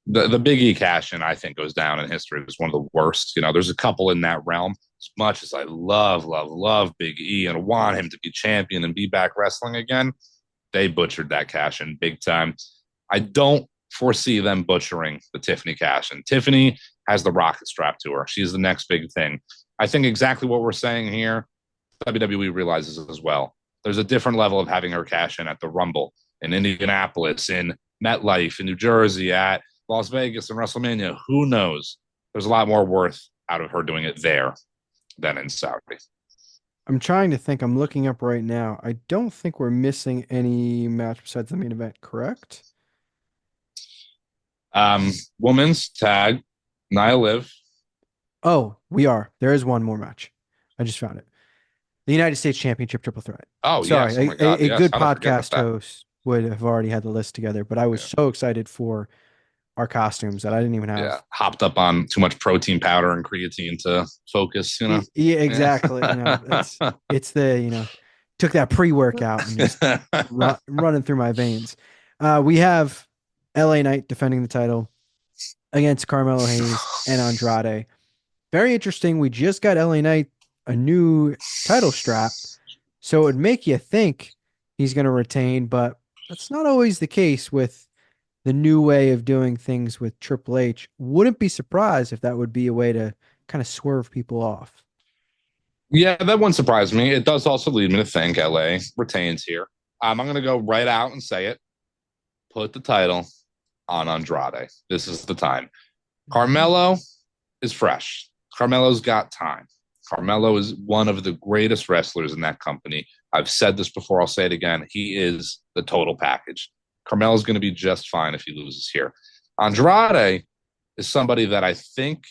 The Big E cash in, I think, goes down in history as one of the worst. There's a couple in that realm. As much as I love Big E and want him to be champion and be back wrestling again, they butchered that cash in big time. I don't foresee them butchering the Tiffany cash in. Tiffany has the rocket strap to her. She's the next big thing. I think exactly what we're saying here, WWE realizes as well. There's a different level of having her cash in at the Rumble, in Indianapolis, in MetLife, in New Jersey, at Las Vegas, and WrestleMania. Who knows? There's a lot more worth out of her doing it there than in Saudi. I'm trying to think. I'm looking up right now. I don't think we're missing any match besides the main event, correct? Women's tag, Nia Liv. Oh, we are. There is one more match. I just found it. The United States Championship Triple Threat. Oh, Sorry, yes. Oh, my God. a Yes. good How did I forget about podcast that? host would have already had the list together, but I was Yeah. so excited for our costumes that I didn't even Yeah. have. Hopped up on too much protein powder and creatine to focus. Yeah, Yeah. exactly. It's the, took that pre-workout and just running through my veins. We have LA Knight defending the title against Carmelo Hayes and Andrade. Very interesting. We just got LA Knight a new title strap, so it would make you think he's going to retain, but that's not always the case with the new way of doing things with Triple H. Wouldn't be surprised if that would be a way to kind of swerve people off. Yeah, that wouldn't surprise me. It does also lead me to think LA retains here. I'm going to go right out and say it. Put the title on Andrade. This is the time. Mhm. Carmelo is fresh. Carmelo's got time. Carmelo is one of the greatest wrestlers in that company. I've said this before, I'll say it again. He is the total package. Carmelo's going to be just fine if he loses here. Andrade is somebody that I think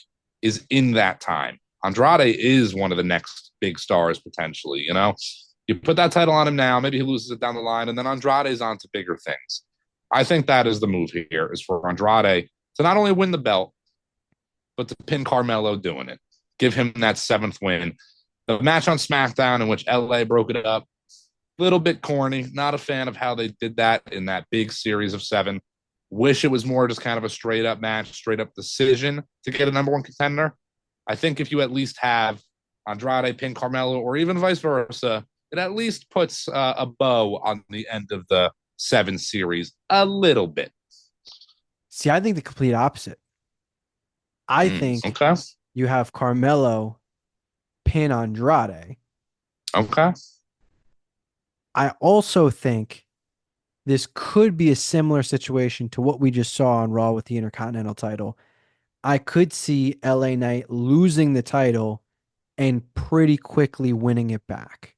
is in that time. Andrade is one of the next big stars potentially, you know? You put that title on him now, maybe he loses it down the line, and then Andrade is on to bigger things. I think that is the move here, is for Andrade to not only win the belt, but to pin Carmelo doing it. Give him that seventh win. The match on SmackDown in which LA broke it up, a little bit corny. Not a fan of how they did that in that big series of seven. Wish it was more just kind of a straight up match, straight up decision to get a number one contender. I think if you at least have Andrade pin Carmelo or even vice versa, it at least puts a bow on the end of the seven series a little bit. See, I think the complete opposite. I think Okay. you have Carmelo pin Andrade. Okay. I also think this could be a similar situation to what we just saw on Raw with the Intercontinental title. I could see LA Knight losing the title and pretty quickly winning it back.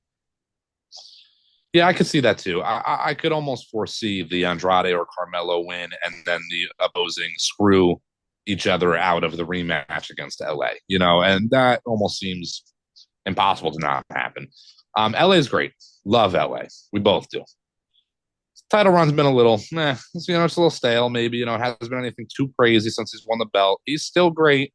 Yeah, I could see that too. I could almost foresee the Andrade or Carmelo win, and then the opposing screw each other out of the rematch against LA. You know, and that almost seems impossible to not happen. LA is great. Love LA. We both do. Title run's been a little, it's, you know, it's a little stale. Maybe, you know, it hasn't been anything too crazy since he's won the belt. He's still great,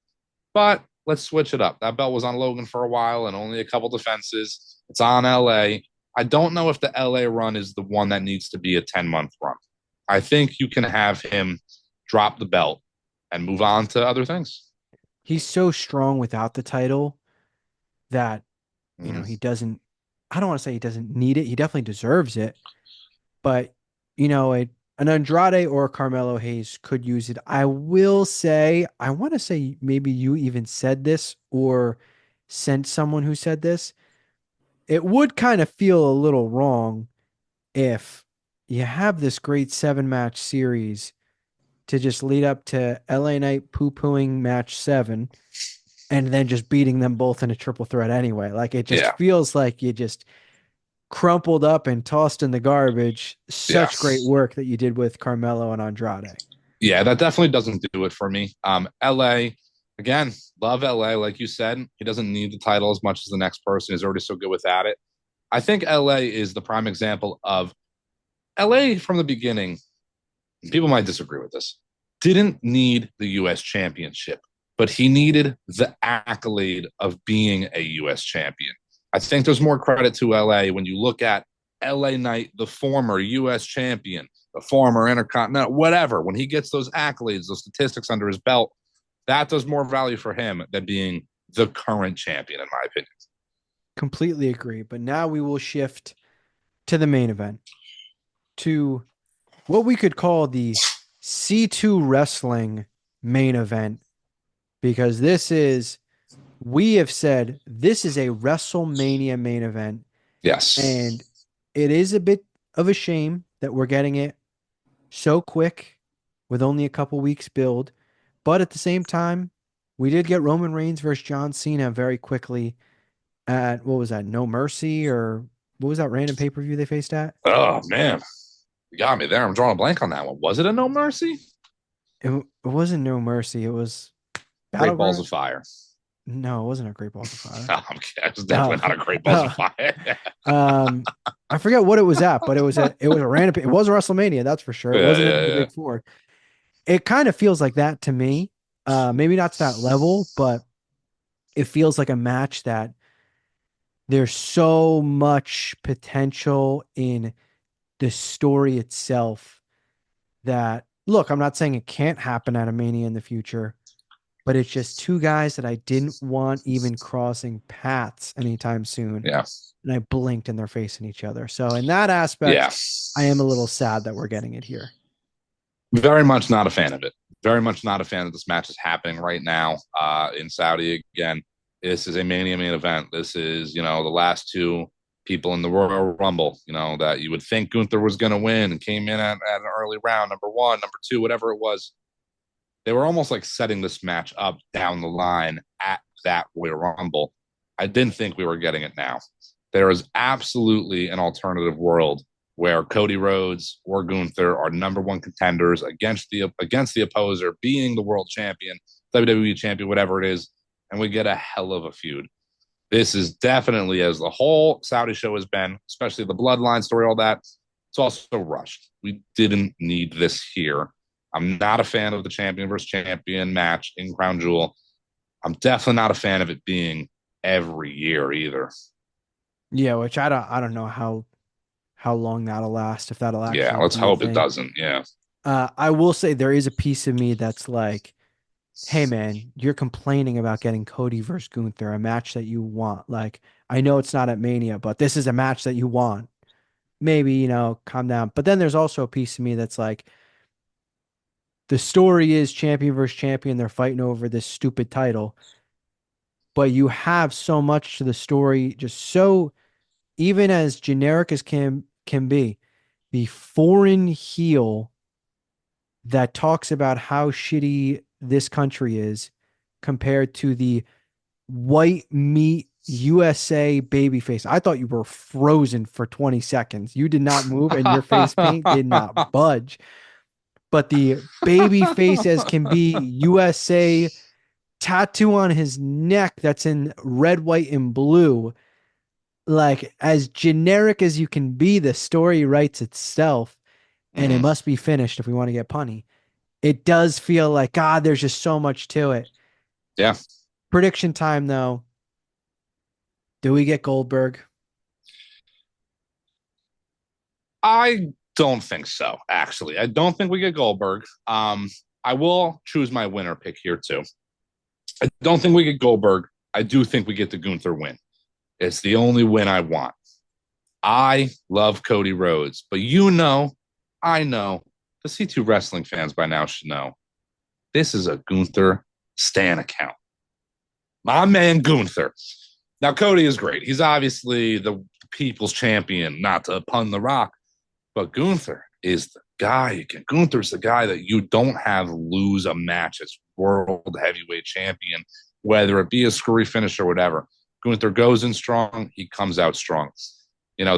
but let's switch it up. That belt was on Logan for a while and only a couple defenses. It's on LA. I don't know if the LA run is the one that needs to be a 10-month run. I think you can have him drop the belt and move on to other things. He's so strong without the title that, he Mm-hmm. doesn't, I don't want to say he doesn't need it. He definitely deserves it. But, an Andrade or Carmelo Hayes could use it. I will say, I want to say maybe you even said this or sent someone who said this. It would kind of feel a little wrong if you have this great 7 match series to just lead up to LA Knight poo pooing match 7 and then just beating them both in a triple threat anyway. Like it just Yeah, feels like you just crumpled up and tossed in the garbage. yeah, Such great work that you did with Carmelo and Andrade. yeah. That definitely doesn't do it for me. LA again, love LA. Like you said, he doesn't need the title as much as the next person. He's already so good without it. I think LA is the prime example of LA from the beginning. People might disagree with this. Didn't need the U.S. championship, but he needed the accolade of being a U.S. champion. I think there's more credit to LA when you look at LA Knight, the former U.S. champion, the former Intercontinental, whatever. When he gets those accolades, those statistics under his belt, that does more value for him than being the current champion, in my opinion. Completely agree. But now we will shift to the main event, to what we could call the C2 Wrestling main event, because we have said this is a WrestleMania main event. Yes. And it is a bit of a shame that we're getting it so quick with only a couple weeks build. But at the same time, we did get Roman Reigns versus John Cena very quickly at what was that? No Mercy, or what was that random pay-per-view they faced at? Oh, man. You got me there. I'm drawing a blank on that one. Was it a No Mercy? It wasn't No Mercy. It was Great Balls of Battleground. Fire. No, it wasn't a Great Balls of Fire. Oh, okay. It was Oh, definitely not a Great Balls of oh, Fire. um, I forget what it was at, but it was a random. It was a WrestleMania, that's for sure. It Yeah, wasn't yeah, any of the yeah. big four. It kind of feels like that to me. Maybe not to that level, but it feels like a match that there's so much potential in the story itself that, look, I'm not saying it can't happen at a Mania in the future, but it's just two guys that I didn't want even crossing paths anytime soon. Yeah. And I blinked and they're facing each other. So in that aspect, Yeah. I am a little sad that we're getting it here. Very much not a fan of it. Very much not a fan that this match is happening right now in Saudi again. This is a Mania main event. This is, the last two people in the Royal Rumble, that you would think Gunther was going to win and came in at an early round, number one, number two, whatever it was. They were almost like setting this match up down the line at that Royal Rumble. I didn't think we were getting it now. There is absolutely an alternative world where Cody Rhodes or Gunther are number one contenders against the opposer, being the world champion, WWE champion, whatever it is, and we get a hell of a feud. This is definitely, as the whole Saudi show has been, especially the bloodline story, all that, it's also rushed. We didn't need this here. I'm not a fan of the champion versus champion match in Crown Jewel. I'm definitely not a fan of it being every year either. Yeah, which I don't know how long that'll last, if that'll Yeah, actually let's be a hope it thing. doesn't. Yeah. I will say there is a piece of me that's like, hey man, you're complaining about getting Cody versus Gunther, a match that you want. Like, I know it's not at Mania, but this is a match that you want. Maybe, calm down. But then there's also a piece of me that's like, the story is champion versus champion. They're fighting over this stupid title, but you have so much to the story, just so even as generic as can be, the foreign heel that talks about how shitty this country is compared to the white meat USA babyface. I thought you were frozen for 20 seconds. You did not move and your face paint did not budge. But the baby face as can be USA tattoo on his neck that's in red, white, and blue. Like as generic as you can be, the story writes itself and it Mm-hmm. must be finished if we want to get punny. It does feel like, God, there's just so much to it. Yeah. Prediction time, though. Do we get Goldberg? I don't think so, actually. I don't think we get Goldberg. I will choose my winner pick here, too. I don't think we get Goldberg. I do think we get the Gunther win. It's the only win I want. I love Cody Rhodes, but I know, the C2 Wrestling fans by now should know this is a Gunther Stan account. My man Gunther. Now, Cody is great. He's obviously the people's champion, not to pun the rock, but Gunther is the guy. Gunther's the guy that you don't have lose a match as world heavyweight champion, whether it be a screwy finish or whatever. Gunther goes in strong. He comes out strong.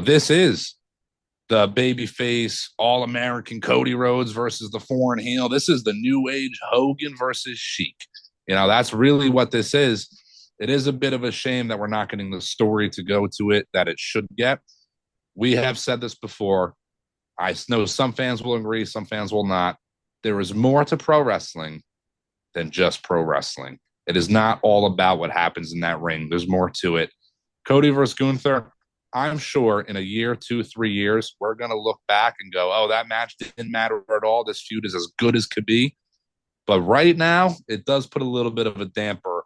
This is the babyface all-American Cody Rhodes versus the foreign heel. This is the new age Hogan versus Sheik. That's really what this is. It is a bit of a shame that we're not getting the story to go to it that it should get. We have said this before. I know some fans will agree, some fans will not. There is more to pro wrestling than just pro wrestling. It is not all about what happens in that ring. There's more to it. Cody versus Gunther, I'm sure in a year, 2, 3 years, we're going to look back and go, oh, that match didn't matter at all. This feud is as good as could be. But right now, it does put a little bit of a damper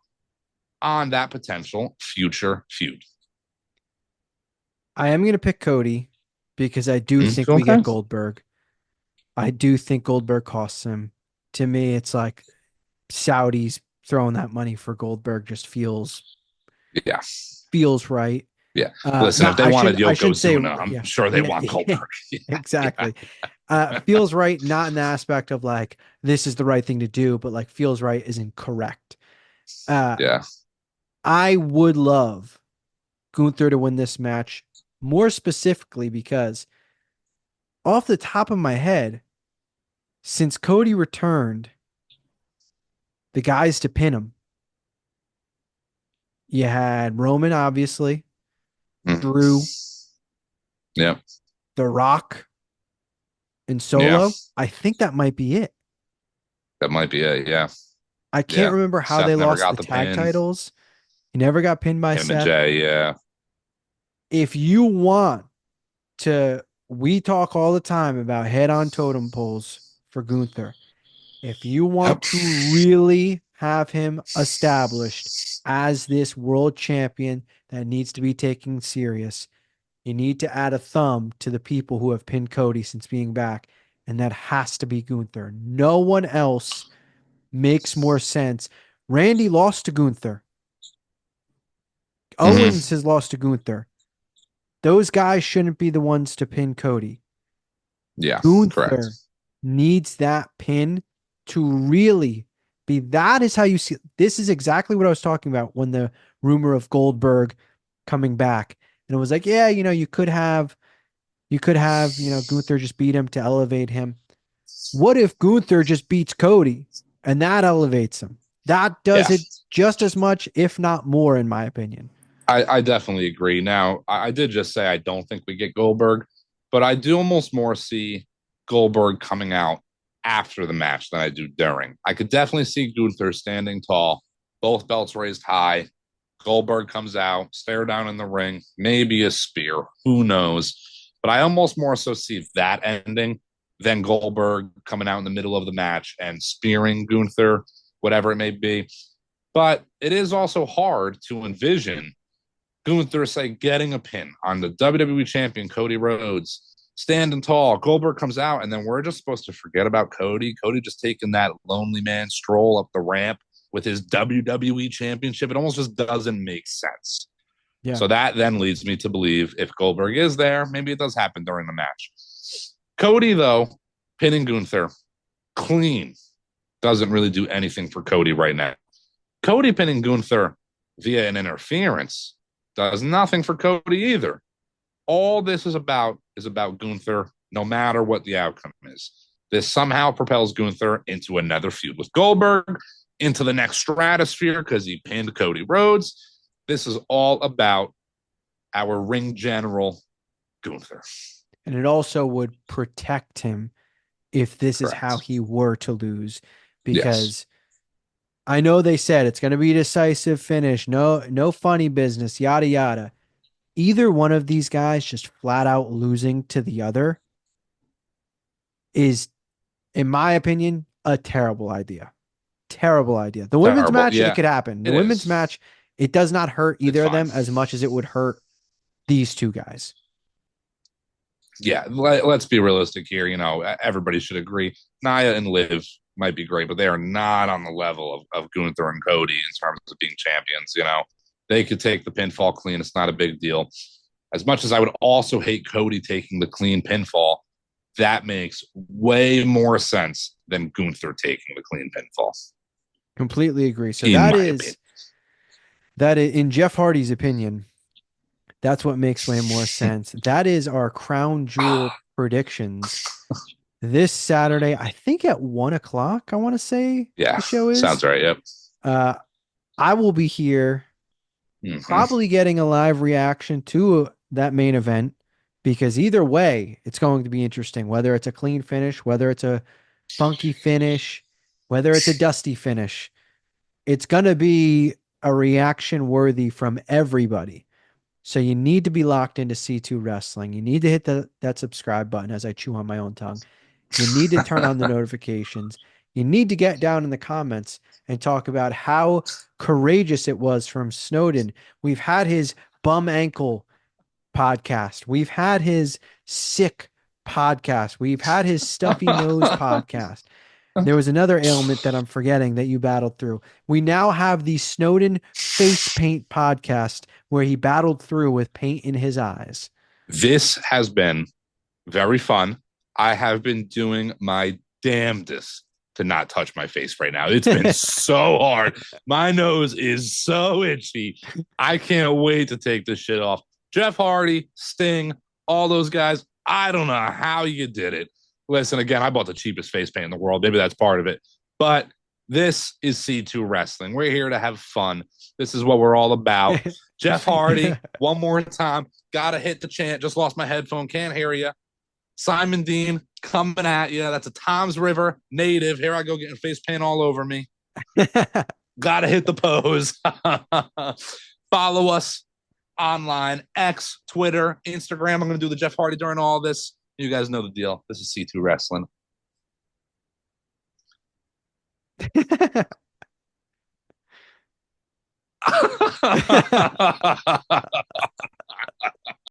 on that potential future feud. I am going to pick Cody because I do think we Okay. get Goldberg. I do think Goldberg costs him. To me, it's like Saudis throwing that money for Goldberg just Yeah. feels right. Yeah. Listen, if Not they wanted I shouldn't say Yokozuna, I'm yeah. sure they Yeah, want yeah, Goldberg. Yeah. exactly. Feels right, not in the aspect of like this is the right thing to do, but like feels right isn't correct. Uh, Yeah. I would love Gunther to win this match more specifically because off the top of my head, since Cody returned, the guys to pin him, you had Roman, obviously, Mm. Drew, Yeah. The Rock, and Yeah. Solo. I think that might be it. That might be it. Yeah. I can't Yeah. remember how they Seth never lost got the the tag pin. titles. He never got pinned by Him and Seth. Jay. Yeah. If you want to, we talk all the time about head on totem poles for Gunther. If you want Yep. to really have him established as this world champion that needs to be taken serious, you need to add a thumb to the people who have pinned Cody since being back, and that has to be Gunther. No one else makes more sense. Randy lost to Gunther. Mm-hmm. Owens has lost to Gunther. Those guys shouldn't be the ones to pin Cody. Yeah, correct. Gunther needs that pin to really be. That is how you see. This is exactly what I was talking about when the rumor of Goldberg coming back, and it was like, yeah, you could have Gunther just beat him to elevate him. What if Gunther just beats Cody and that elevates him? That does Yeah, it just as much, if not more, in my opinion. I definitely agree. Now, I did just say I don't think we get Goldberg, but I do almost more see Goldberg coming out after the match than I do during. I could definitely see Gunther standing tall, both belts raised high. Goldberg comes out, stare down in the ring, maybe a spear, who knows? But I almost more so see that ending than Goldberg coming out in the middle of the match and spearing Gunther, whatever it may be. But it is also hard to envision Gunther, say, getting a pin on the WWE champion, Cody Rhodes, standing tall. Goldberg comes out, and then we're just supposed to forget about Cody. Cody just taking that lonely man stroll up the ramp with his WWE championship. It almost just doesn't make sense. Yeah. So that then leads me to believe if Goldberg is there, maybe it does happen during the match. Cody, though, pinning Gunther, clean, doesn't really do anything for Cody right now. Cody pinning Gunther via an interference does nothing for Cody either. All this is about Gunther, no matter what the outcome is. This somehow propels Gunther into another feud with Goldberg, into the next stratosphere because he pinned Cody Rhodes. This is all about our ring general, Gunther. And it also would protect him if this is how Correct. he were to lose, Yes. because I know they said it's going to be a decisive finish, no funny business, yada yada. Either one of these guys just flat out losing to the other is, in my opinion, a terrible idea. Terrible idea. The women's Terrible. match, it Yeah, could happen. The it women's is. match, it does not hurt It's either of fine. them as much as it would hurt these two guys. Yeah, let's be realistic here. You know, everybody should agree. Nia and Liv might be great, but they are not on the level of Gunther and Cody in terms of being champions. You know, they could take the pinfall clean. It's not a big deal. As much as I would also hate Cody taking the clean pinfall, that makes way more sense than Gunther taking the clean pinfall, Completely agree. So in that my is opinion. that is, in Jeff Hardy's opinion, that's what makes way more sense. That is our crown jewel predictions this Saturday. I think at 1 o'clock, I want to say Yeah, the show is. sounds right. Yep. Uh, I will be here Mm-hmm. probably getting a live reaction to that main event, because either way, it's going to be interesting. Whether it's a clean finish, whether it's a funky finish, whether it's a dusty finish, it's going to be a reaction worthy from everybody. So you need to be locked into C2 Wrestling. You need to hit that subscribe button as I chew on my own tongue. You need to turn on the notifications. You need to get down in the comments and talk about how courageous it was from Snowden. We've had his bum ankle podcast. We've had his sick podcast. We've had his stuffy nose podcast. There was another ailment that I'm forgetting that you battled through. We now have the Snowden face paint podcast where he battled through with paint in his eyes. This has been very fun. I have been doing my damnedest to not touch my face right now. It's been so hard. My nose is so itchy. I can't wait to take this shit off. Jeff Hardy, Sting, all those guys. I don't know how you did it. Listen, again, I bought the cheapest face paint in the world. Maybe that's part of it. But this is C2 Wrestling. We're here to have fun. This is what we're all about. Jeff Hardy, one more time. Gotta hit the chant. Just lost my headphone. Can't hear you. Simon Dean coming at you. That's a Tom's River native. Here I go getting face paint all over me. Gotta hit the pose. Follow us online, X, Twitter, Instagram. I'm going to do the Jeff Hardy during all this. You guys know the deal. This is C2 Wrestling.